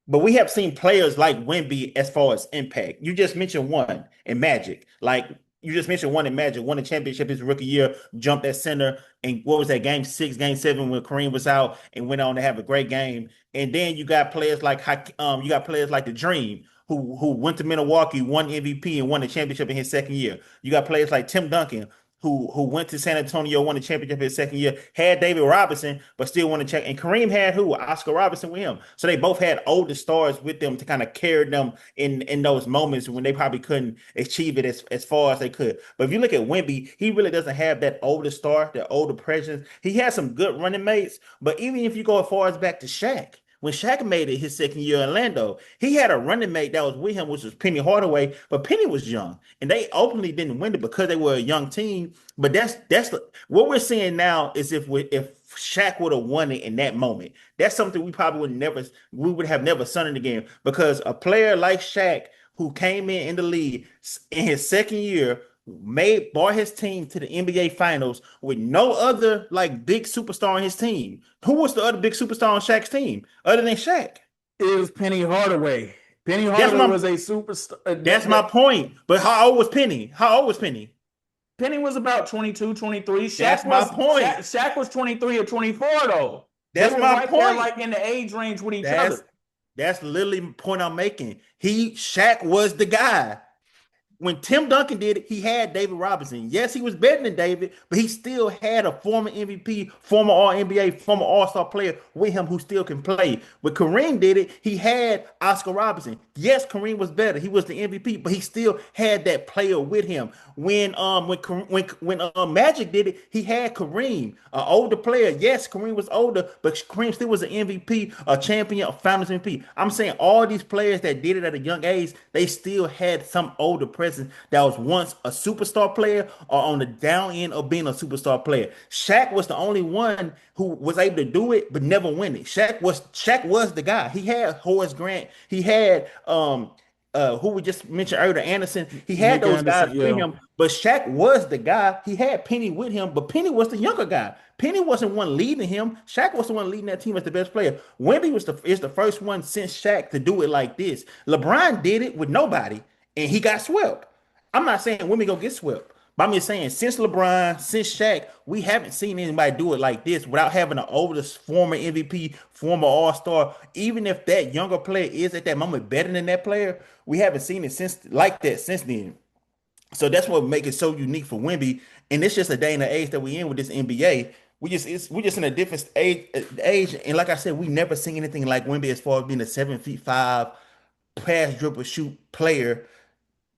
But we have seen players like Wemby as far as impact. You just mentioned one in Magic. Like you just mentioned one in Magic, won a championship his rookie year, jumped at center, and what was that game 6, game 7 when Kareem was out and went on to have a great game. And then you got players like the Dream, who went to Milwaukee, won MVP, and won the championship in his second year. You got players like Tim Duncan, who went to San Antonio, won the championship his second year, had David Robinson, but still won the check. And Kareem had who? Oscar Robinson with him. So they both had older stars with them to kind of carry them in those moments when they probably couldn't achieve it as far as they could. But if you look at Wemby, he really doesn't have that older star, that older presence. He has some good running mates, but even if you go as far as back to Shaq, when Shaq made it his second year in Orlando, he had a running mate that was with him, which was Penny Hardaway. But Penny was young, and they openly didn't win it because they were a young team. But that's what we're seeing now is if Shaq would have won it in that moment, that's something we would have never seen in the game because a player like Shaq who came in the league in his second year brought his team to the NBA Finals with no other like big superstar on his team. Who was the other big superstar on Shaq's team other than Shaq? It was Penny Hardaway. Penny Hardaway was a superstar. That's my point. But how old was Penny? How old was Penny? Penny was about 22, 23. That's my point. Shaq was 23 or 24 though. That's my point. There, like in the age range with each other. That's literally the point I'm making. Shaq was the guy. When Tim Duncan did it, he had David Robinson. Yes, he was better than David, but he still had a former MVP, former All-NBA, former All-Star player with him who still can play. When Kareem did it, he had Oscar Robinson. Yes, Kareem was better. He was the MVP, but he still had that player with him. When Magic did it, he had Kareem, an older player. Yes, Kareem was older, but Kareem still was an MVP, a champion, a Finals MVP. I'm saying all these players that did it at a young age, they still had some older presence that was once a superstar player or on the down end of being a superstar player. Shaq was the only one who was able to do it but never win it. Shaq was the guy. He had Horace Grant. He had who we just mentioned earlier, Anderson. He had those guys with him, but Shaq was the guy. He had Penny with him, but Penny was the younger guy. Penny wasn't one leading him. Shaq was the one leading that team as the best player. Wemby is the first one since Shaq to do it like this. LeBron did it with nobody, and he got swept. I'm not saying Wemby gonna get swept, but I'm just saying since LeBron, since Shaq, we haven't seen anybody do it like this without having an oldest former MVP, former All-Star. Even if that younger player is at that moment better than that player, we haven't seen it since then. So that's what makes it so unique for Wemby. And it's just a day and an age that we in with this NBA. We just in a different age. And like I said, we never seen anything like Wemby as far as being a 7'5" pass, dribble, shoot player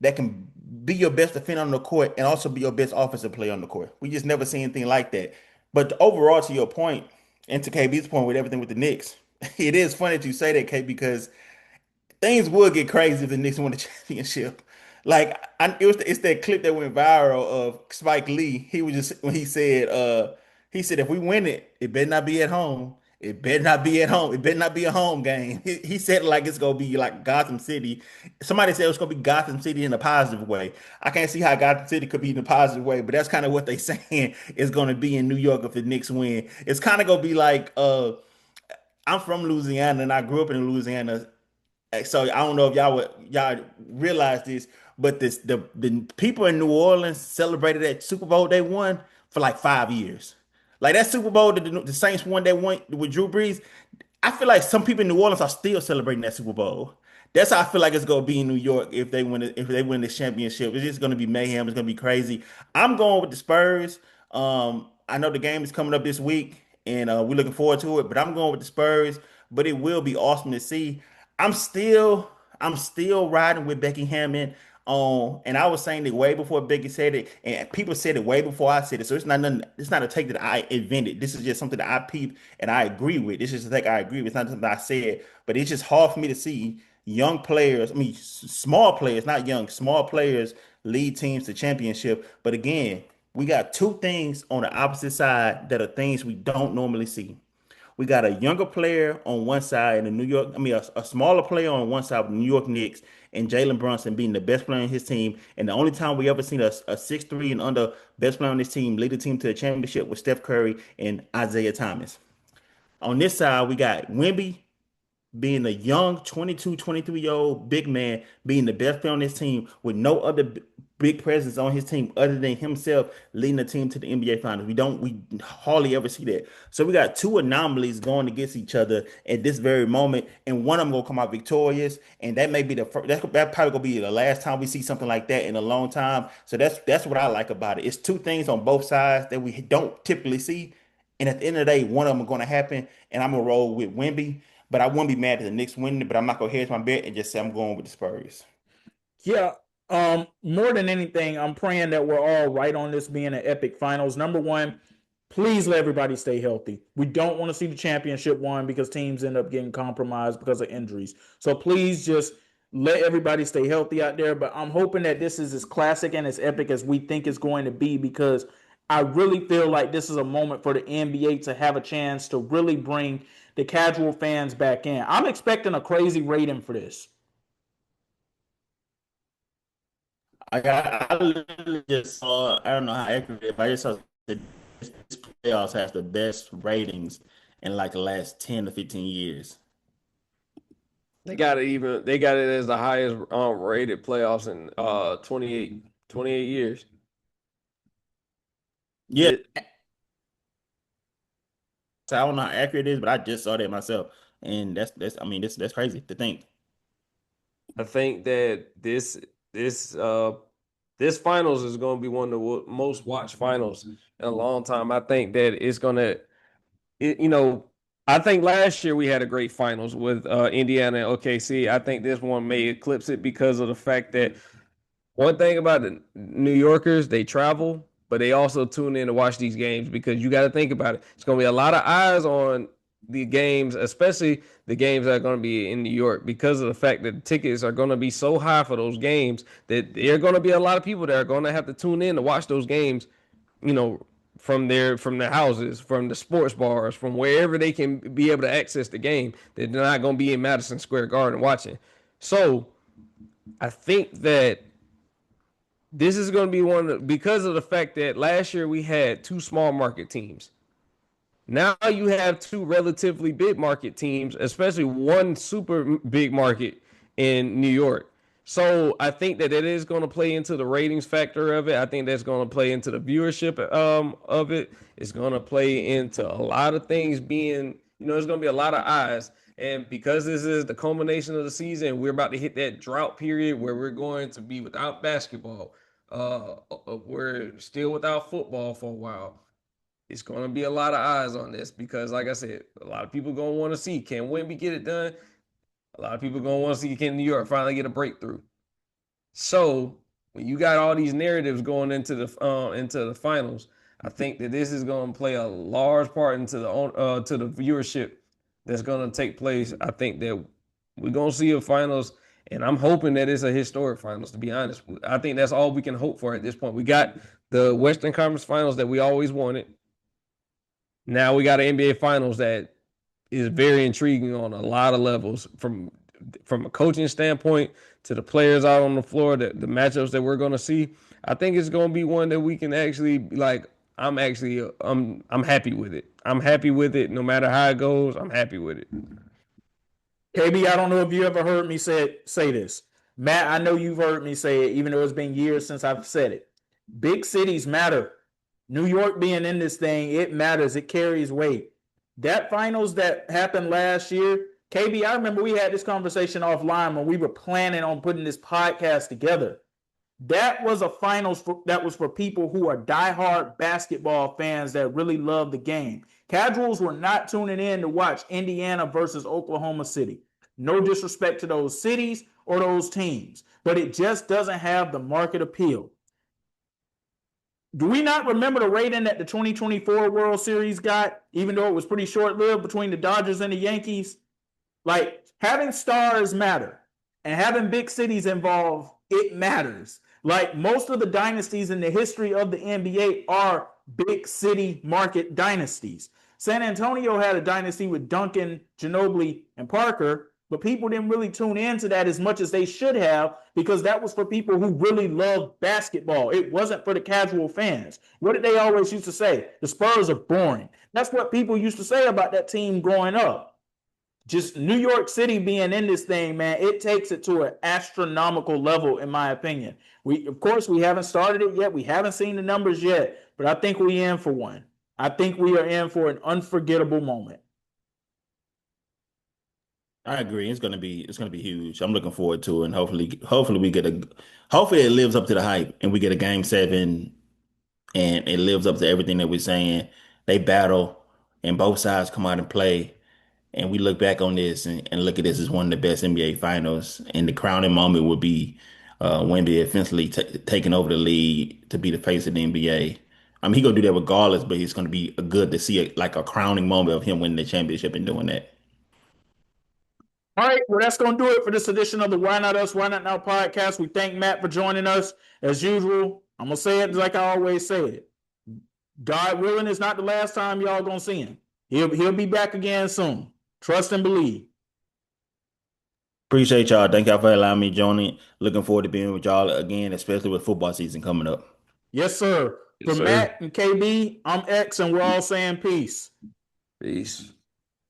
that can be your best defender on the court and also be your best offensive player on the court. We just never seen anything like that. But overall, to your point, and to KB's point with everything with the Knicks, it is funny that you say that, K, because things would get crazy if the Knicks won the championship. Like it's that clip that went viral of Spike Lee. He was just when he said if we win it, it better not be at home. It better not be at home. It better not be a home game. He said it like it's gonna be like Gotham City. Somebody said it's gonna be Gotham City in a positive way. I can't see how Gotham City could be in a positive way, but that's kind of what they saying is gonna be in New York if the Knicks win. It's kind of gonna be like I'm from Louisiana and I grew up in Louisiana. So I don't know if y'all realize this, but the people in New Orleans celebrated that Super Bowl they won for like 5 years. Like that Super Bowl that the Saints won that won with Drew Brees. I feel like some people in New Orleans are still celebrating that Super Bowl. That's how I feel like it's gonna be in New York if they win the championship. It's just gonna be mayhem. It's gonna be crazy. I'm going with the Spurs. I know the game is coming up this week, and we're looking forward to it. But I'm going with the Spurs. But it will be awesome to see. I'm still I'm still riding with Becky Hammond on, and I was saying it way before Becky said it, and people said it way before I said it. So it's not nothing. It's not a take that I invented. This is just something that I peeped and I agree with. This is a take I agree with. It's not something I said, but it's just hard for me to see young players. I mean, small players, not young, small players lead teams to championship. But again, we got two things on the opposite side that are things we don't normally see. We got a younger player on one side in the New York, I mean, a smaller player on one side with the New York Knicks and Jalen Brunson being the best player on his team. And the only time we ever seen a 6'3" and under best player on this team lead the team to a championship was Steph Curry and Isaiah Thomas. On this side, we got Wemby being a young 22, 23-year-old big man, being the best player on his team with no other big presence on his team other than himself leading the team to the NBA Finals. We hardly ever see that. So we got two anomalies going against each other at this very moment, and one of them gonna come out victorious, and that may be the first, that probably gonna be the last time we see something like that in a long time. So that's what I like about it. It's two things on both sides that we don't typically see. And at the end of the day, one of them are going to happen, and I'm gonna roll with Wemby. But I wouldn't be mad at the Knicks winning it. But I'm not gonna hedge my bet and just say I'm going with the Spurs. Yeah. More than anything, I'm praying that we're all right on this being an epic finals. Number one, please let everybody stay healthy. We don't want to see the championship won because teams end up getting compromised because of injuries. So please just let everybody stay healthy out there. But I'm hoping that this is as classic and as epic as we think it's going to be, because I really feel like this is a moment for the NBA to have a chance to really bring the casual fans back in. I'm expecting a crazy rating for this. I literally just saw, I don't know how accurate it is, but I just saw that this playoffs has the best ratings in like the last 10 to 15 years. They got it as the highest rated playoffs in 28 years. Yeah, so I don't know how accurate it is, but I just saw that myself. And that's I mean that's crazy to think. I think that this finals is going to be one of the most watched finals in a long time. I think that it's going to, you know, I think last year we had a great finals with Indiana and OKC. I think this one may eclipse it because of the fact that one thing about the New Yorkers, they travel, but they also tune in to watch these games because you got to think about it. It's going to be a lot of eyes on the games, especially the games that are going to be in New York, because of the fact that the tickets are going to be so high for those games that there are going to be a lot of people that are going to have to tune in to watch those games, you know, from their houses, from the sports bars, from wherever they can be able to access the game. They're not going to be in Madison Square Garden watching. So I think that this is going to be because of the fact that last year we had two small market teams. Now you have two relatively big market teams, especially one super big market in New York. So I think that it is going to play into the ratings factor of it. I think that's going to play into the viewership of it. It's going to play into a lot of things being, there's going to be a lot of eyes. And because this is the culmination of the season, we're about to hit that drought period where we're going to be without basketball. We're still without football for a while. It's going to be a lot of eyes on this because, like I said, a lot of people going to want to see, can Wemby get it done? A lot of people going to want to see, can New York finally get a breakthrough? So when you got all these narratives going into the finals, I think that this is going to play a large part into to the viewership that's going to take place. I think that we're going to see a finals, and I'm hoping that it's a historic finals, to be honest. I think that's all we can hope for at this point. We got the Western Conference Finals that we always wanted. Now we got an NBA Finals that is very intriguing on a lot of levels, from a coaching standpoint to the players out on the floor, the matchups that we're going to see. I think it's going to be one that we can actually like. I'm happy with it. I'm happy with it. No matter how it goes, I'm happy with it. KB, I don't know if you ever heard me say this. Matt, I know you've heard me say it, even though it's been years since I've said it. Big cities matter. New York being in this thing, it matters. It carries weight. That finals that happened last year, KB, I remember we had this conversation offline when we were planning on putting this podcast together. That was a finals that was for people who are diehard basketball fans that really love the game. Casuals were not tuning in to watch Indiana versus Oklahoma City. No disrespect to those cities or those teams, but it just doesn't have the market appeal. Do we not remember the rating that the 2024 World Series got, even though it was pretty short-lived between the Dodgers and the Yankees? Like, having stars matter, and having big cities involved, it matters. Like, most of the dynasties in the history of the NBA are big city market dynasties. San Antonio had a dynasty with Duncan, Ginobili, and Parker, but people didn't really tune into that as much as they should have because that was for people who really loved basketball. It wasn't for the casual fans. What did they always used to say? The Spurs are boring. That's what people used to say about that team growing up. Just New York City being in this thing, man, it takes it to an astronomical level, in my opinion. Of course, we haven't started it yet. We haven't seen the numbers yet, but I think we're in for one. I think we are in for an unforgettable moment. I agree. It's gonna be huge. I'm looking forward to it, and hopefully it lives up to the hype, and we get a game 7, and it lives up to everything that we're saying. They battle, and both sides come out and play. And we look back on this and look at this as one of the best NBA finals. And the crowning moment would be Wemby eventually taking over the league to be the face of the NBA. I mean, he's going to do that regardless, but it's going to be good to see a crowning moment of him winning the championship and doing that. All right, well, that's going to do it for this edition of the Why Not Us, Why Not Now podcast. We thank Matt for joining us. As usual, I'm going to say it like I always say it. God willing, it's not the last time y'all going to see him. He'll be back again soon. Trust and believe. Appreciate y'all. Thank y'all for allowing me to join it. Looking forward to being with y'all again, especially with football season coming up. Yes, sir. Yes, For sir. Matt and KB, I'm X, and we're all saying peace. Peace.